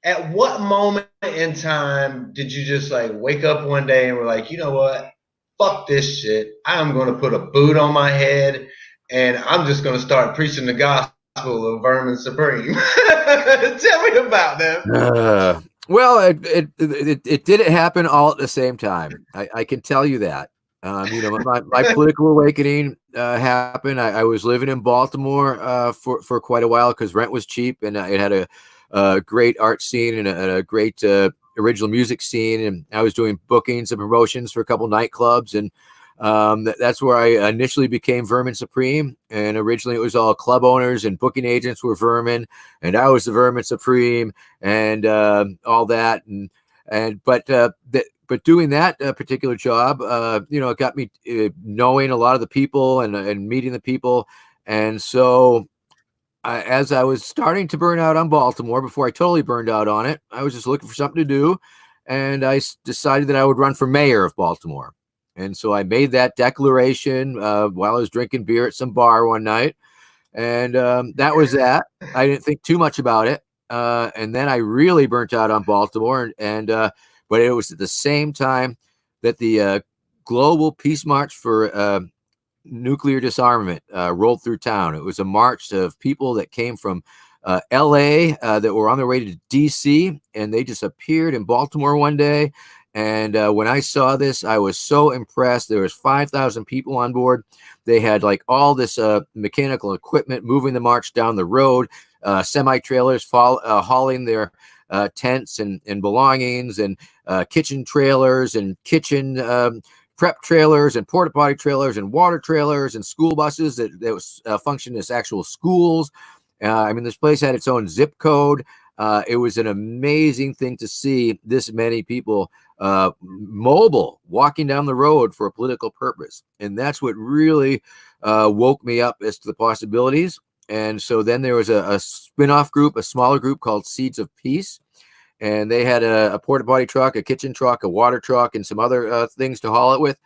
At what moment in time did you just like wake up one day and were like, you know what? Fuck this shit. I'm going to put a boot on my head and I'm just going to start preaching the gospel of Vermin Supreme. Tell me about that. Well, it didn't happen all at the same time. I can tell you that. My political awakening happened. I was living in Baltimore for quite a while because rent was cheap, and it had a great art scene and a great original music scene. And I was doing bookings and promotions for a couple nightclubs, and that's where I initially became Vermin Supreme. And originally it was all club owners and booking agents were Vermin, and I was the Vermin Supreme, and all that. But doing that particular job, it got me knowing a lot of the people and meeting the people. And so as I was starting to burn out on Baltimore, before I totally burned out on it, I was just looking for something to do. And I decided that I would run for mayor of Baltimore. And so I made that declaration while I was drinking beer at some bar one night. And that was that. I didn't think too much about it. And then I really burnt out on Baltimore. But it was at the same time that the global peace march for nuclear disarmament rolled through town. It was a march of people that came from LA that were on their way to DC, and they just appeared in Baltimore one day. And when I saw this, I was so impressed. There was 5,000 people on board. They had like all this mechanical equipment moving the march down the road, semi-trailers hauling their tents and belongings, and kitchen trailers and kitchen prep trailers and porta potty trailers and water trailers and school buses that was functioned as actual schools. This place had its own zip code. It was an amazing thing to see this many people mobile, walking down the road for a political purpose. And that's what really woke me up as to the possibilities. And so then there was a spin-off group, a smaller group called Seeds of Peace. And they had a porta potty truck, a kitchen truck, a water truck, and some other things to haul it with.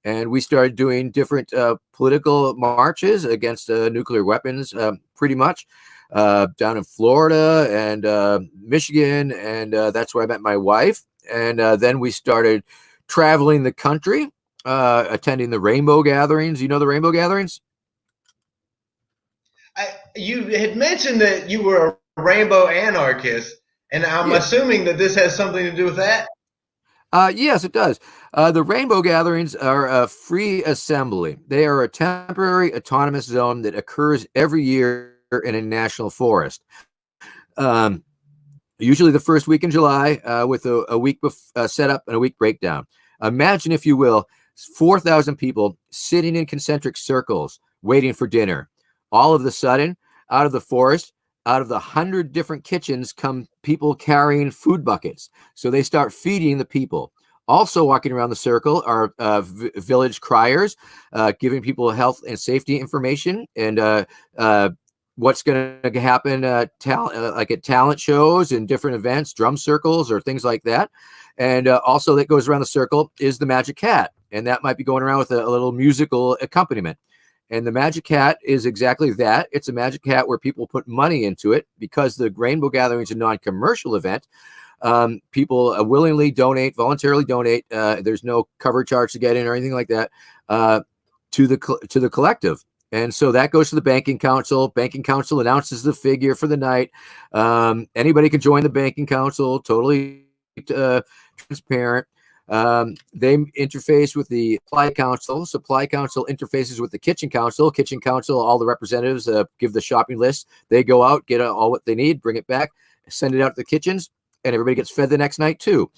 And we started doing different political marches against nuclear weapons, pretty much, down in Florida and Michigan. And that's where I met my wife. And then we started traveling the country, attending the rainbow gatherings. You know the rainbow gatherings? You had mentioned that you were a rainbow anarchist, and I'm assuming that this has something to do with that. Yes, it does. The rainbow gatherings are a free assembly. They are a temporary autonomous zone that occurs every year in a national forest. Usually the first week in July, with a week setup and a week breakdown. Imagine, if you will, 4,000 people sitting in concentric circles waiting for dinner. All of a sudden, out of the forest, out of the 100 different kitchens come people carrying food buckets. So they start feeding the people. Also walking around the circle are village criers, giving people health and safety information and what's going to happen like at talent shows and different events, drum circles or things like that. And also that goes around the circle is the magic hat. And that might be going around with a little musical accompaniment. And the magic hat is exactly that. It's a magic hat where people put money into it because the Rainbow Gathering is a non-commercial event. People willingly donate, voluntarily donate. There's no cover charge to get in or anything like that to the collective. And so that goes to the banking council. Banking council announces the figure for the night. Anybody can join the banking council, totally transparent. They interface with the supply council. Supply council interfaces with the kitchen council. Kitchen council, all the representatives give the shopping list. They go out, get all what they need, bring it back, send it out to the kitchens, and everybody gets fed the next night too.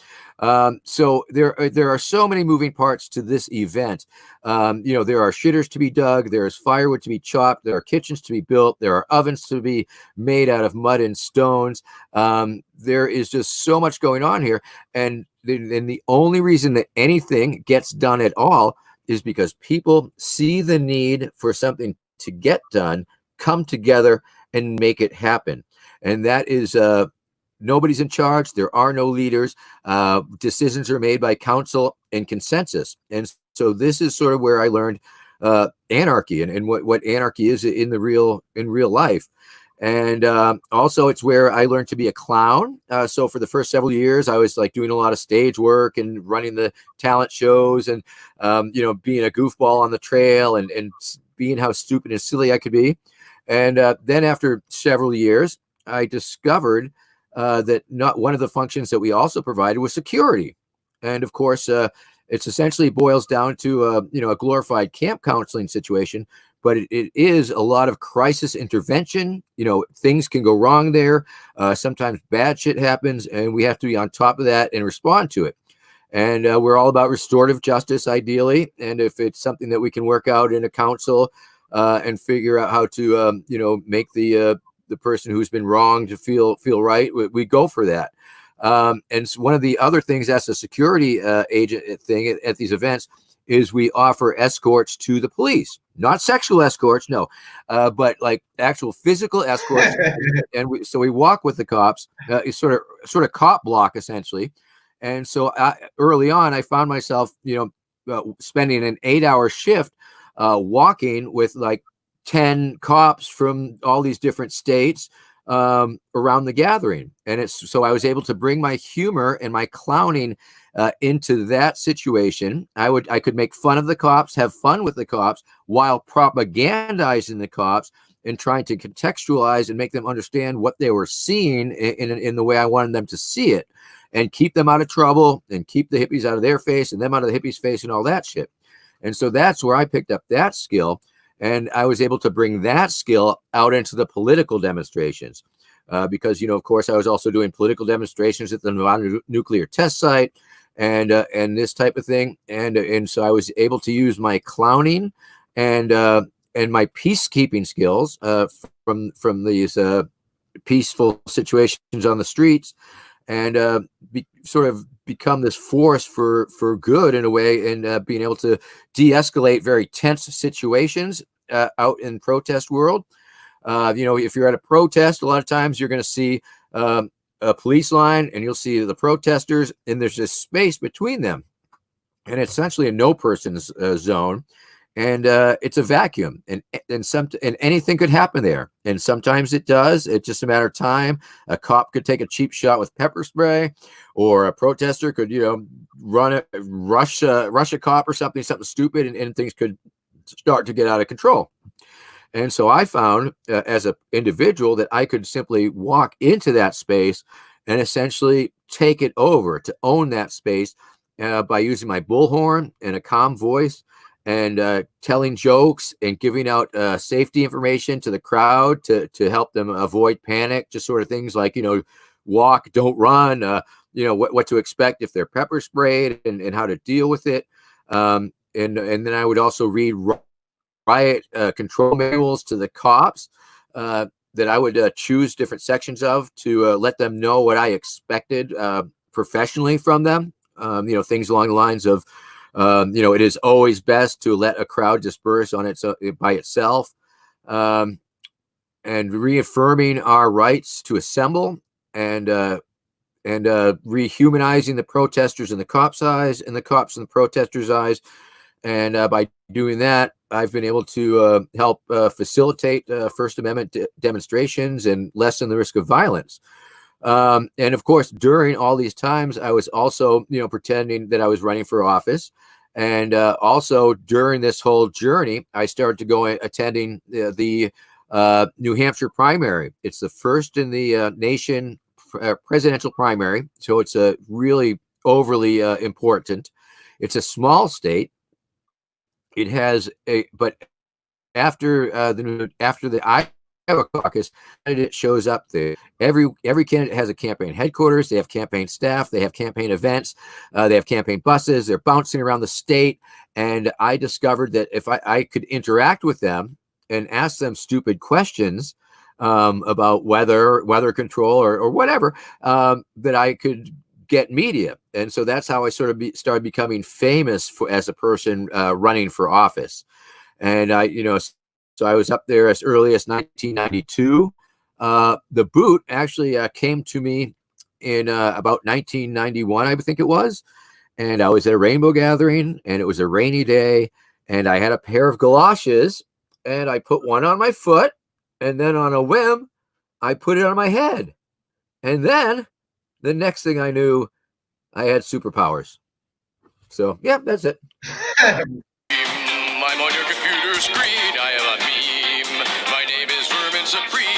So there are so many moving parts to this event. There are shitters to be dug. There's firewood to be chopped. There are kitchens to be built. There are ovens to be made out of mud and stones. There is just so much going on here. And the only reason that anything gets done at all is because people see the need for something to get done, come together and make it happen. And that is nobody's in charge. There are no leaders. Decisions are made by council and consensus. And so this is sort of where I learned anarchy and what anarchy is in real life. And also, it's where I learned to be a clown. So for the first several years, I was like doing a lot of stage work and running the talent shows, and being a goofball on the trail, and being how stupid and silly I could be. And then after several years, I discovered that not one of the functions that we also provided was security. And of course, it's essentially boils down to a glorified camp counseling situation, but it is a lot of crisis intervention. Things can go wrong there. Sometimes bad shit happens, and we have to be on top of that and respond to it. And we're all about restorative justice, ideally. And if it's something that we can work out in a council and figure out how to, make the person who's been wronged to feel right, we go for that. And so one of the other things that's a security agent thing at these events is we offer escorts to the police, not sexual escorts, no, but like actual physical escorts. And we walk with the cops, it's sort of cop block essentially. And so early on, I found myself, spending an 8-hour shift walking with like 10 cops from all these different states around the gathering. And so I was able to bring my humor and my clowning into that situation. I could make fun of the cops, have fun with the cops, while propagandizing the cops and trying to contextualize and make them understand what they were seeing in the way I wanted them to see it, and keep them out of trouble and keep the hippies out of their face and them out of the hippies' face and all that shit. And so that's where I picked up that skill. And I was able to bring that skill out into the political demonstrations because, of course, I was also doing political demonstrations at the Nevada nuclear test site and this type of thing. And so I was able to use my clowning and my peacekeeping skills from these peaceful situations on the streets, and sort of become this force for good in a way, and being able to de-escalate very tense situations out in protest world. If you're at a protest, a lot of times you're going to see a police line, and you'll see the protesters, and there's this space between them, and it's essentially a no person's zone. And it's a vacuum, and anything could happen there. And sometimes it does. It's just a matter of time. A cop could take a cheap shot with pepper spray, or a protester could, rush a cop or something stupid, and things could start to get out of control. And so I found as an individual that I could simply walk into that space and essentially take it over, to own that space by using my bullhorn and a calm voice, and telling jokes and giving out safety information to the crowd to help them avoid panic, just sort of things like, walk, don't run, what to expect if they're pepper sprayed, and how to deal with it. And then I would also read riot control manuals to the cops that I would choose different sections of to let them know what I expected professionally from them. Things along the lines of, it is always best to let a crowd disperse on by itself, and reaffirming our rights to assemble, and rehumanizing the protesters in the cops' eyes and the cops in the protesters' eyes. And by doing that, I've been able to help facilitate First Amendment demonstrations and lessen the risk of violence. And of course, during all these times, I was also, pretending that I was running for office. And also during this whole journey, I started to go attending the New Hampshire primary. It's the first in the nation presidential primary. So it's really overly important. It's a small state. It has but after the Iowa caucus, candidate shows up there. Every candidate has a campaign headquarters. They have campaign staff. They have campaign events. They have campaign buses. They're bouncing around the state. And I discovered that if I could interact with them and ask them stupid questions about weather control or whatever, that I could get media. And so that's how I sort of started becoming famous as a person running for office. And so I was up there as early as 1992. The boot actually came to me in about 1991, I think it was. And I was at a rainbow gathering, and it was a rainy day, and I had a pair of galoshes, and I put one on my foot, and then on a whim, I put it on my head. And then the next thing I knew, I had superpowers. So, yeah, that's it. I'm on your computer screen. I am a meme. My name is Vermin Supreme.